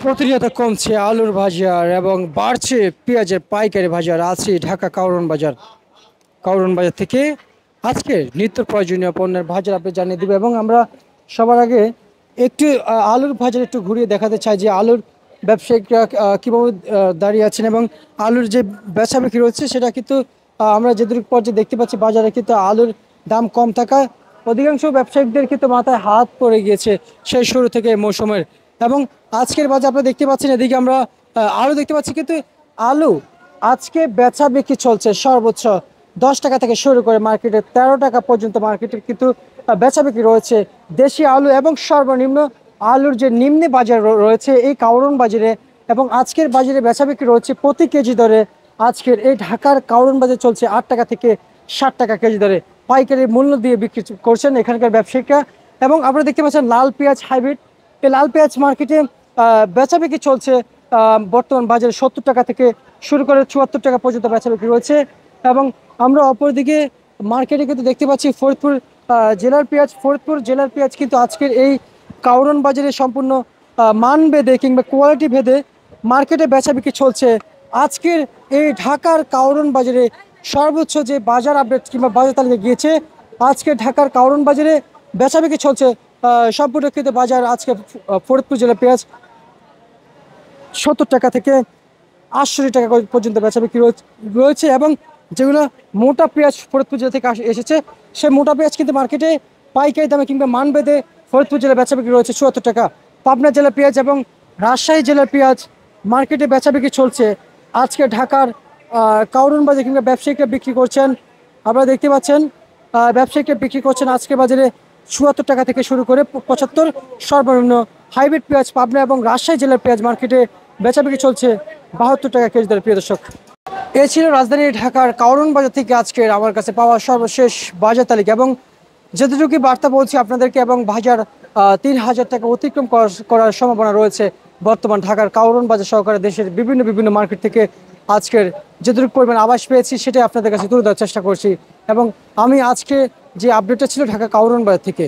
প্রতিনিয়ত কমছে আলুর বাজার এবং বাড়ছে পেঁয়াজের পাইকারি বাজার। আছি ঢাকা কাউরন বাজার থেকে আজকের নিত্য প্রয়োজনীয় পণ্যের বাজার আপনি জানিয়ে দেবে। এবং আমরা সবার আগে একটু আলুর বাজার একটু ঘুরিয়ে দেখাতে চাই যে আলুর ব্যবসায়িকরা কীভাবে দাঁড়িয়ে আছেন এবং আলুর যে বেচা বিক্রি রয়েছে সেটা কিন্তু আমরা যেটুকু পর্যায়ে দেখতে পাচ্ছি বাজারে কিন্তু আলুর দাম কম থাকা অধিকাংশ ব্যবসায়িকদের কিন্তু মাথায় হাত পড়ে গিয়েছে সেই শুরু থেকে মৌসুমের। এবং আজকের বাজার আপনারা দেখতে পাচ্ছেন, এদিকে আমরা আলু দেখতে পাচ্ছি, কিন্তু আলু আজকে বেচা বিক্রি চলছে সর্বোচ্চ 10 টাকা থেকে শুরু করে মার্কেটে 13 টাকা পর্যন্ত মার্কেটে কিন্তু বেচা বিক্রি রয়েছে দেশি আলু। এবং সর্বনিম্ন আলুর যে নিম্নে বাজার রয়েছে এই কাউরন বাজারে, এবং আজকের বাজারে বেচা বিক্রি রয়েছে প্রতি কেজি দরে। আজকের এই ঢাকার কাউরন বাজার চলছে 8 টাকা থেকে 60 টাকা কেজি দরে পাইকারি মূল্য দিয়ে বিক্রি করছেন এখানকার ব্যবসায়িকরা। এবং আপনারা দেখতে পাচ্ছেন লাল পেঁয়াজ হাইব্রিড, এই লাল পেঁয়াজ মার্কেটে বেচা বিক্রি চলছে বর্তমান বাজারে 70 টাকা থেকে শুরু করে 74 টাকা পর্যন্ত বেচা বিক্রি রয়েছে। এবং আমরা অপরদিকে মার্কেটে কিন্তু দেখতে পাচ্ছি ফরিদপুর জেলার পেঁয়াজ কিন্তু আজকের এই কাউরন বাজারে সম্পূর্ণ মান ভেদে কিংবা কোয়ালিটি ভেদে মার্কেটে বেচা বিক্রি চলছে। আজকের এই ঢাকার কাউরন বাজারে সর্বোচ্চ যে বাজার আপডেট কিংবা বাজার তালিকা গিয়েছে, আজকে ঢাকার কাউরন বাজারে বেচা বিক্রি চলছে সম্পূর্ণ কিন্তু বাজার আজকে ফরিদপুর জেলার পেঁয়াজ 70 টাকা থেকে 68 টাকা পর্যন্ত বেচা বিক্রি রয়েছে। এবং যেগুলো মোটা পেঁয়াজ ফরিদপুর জেলা থেকে এসেছে সেই মোটা পেঁয়াজ কিন্তু মার্কেটে পাইকারি দামে কিংবা মান ভেদে ফরিদপুর জেলায় বেচা বিক্রি রয়েছে 74 টাকা। পাবনা জেলার পেঁয়াজ এবং রাজশাহী জেলার পেঁয়াজ মার্কেটে বেচা বিক্রি চলছে। আজকে ঢাকার কাউরন বাজার কিংবা ব্যবসায়িকরা বিক্রি করছেন, আপনারা দেখতে পাচ্ছেন ব্যবসায়িকরা বিক্রি করছেন আজকে বাজারে 74 টাকা থেকে শুরু করে 75। সর্বনিম্ন হাইব্রিড পেঁয়াজ পাবনা এবং রাজশাহী জেলার পেঁয়াজ মার্কেটে বেচা বিক্রি চলছে 72 টাকা কেজি দরে। প্রিয় দর্শক, এ ছিল রাজধানী ঢাকার কাউরন বাজার থেকে আজকের আমার কাছে পাওয়া সর্বশেষ বাজার তালিকা। এবং যতটুকু বার্তা বলছি আপনাদেরকে, এবং বাজার 3000 টাকা অতিক্রম করার সম্ভাবনা রয়েছে বর্তমান ঢাকার কাউরন বাজার সহকারে দেশের বিভিন্ন মার্কেট থেকে আজকের যতটুকু পরিমাণ আভাস পেয়েছি সেটাই আপনাদের কাছে তুলে দেওয়ার চেষ্টা করছি। এবং আমি আজকে যে আপডেটটা ছিল ঢাকা কাউরন বাজার থেকে।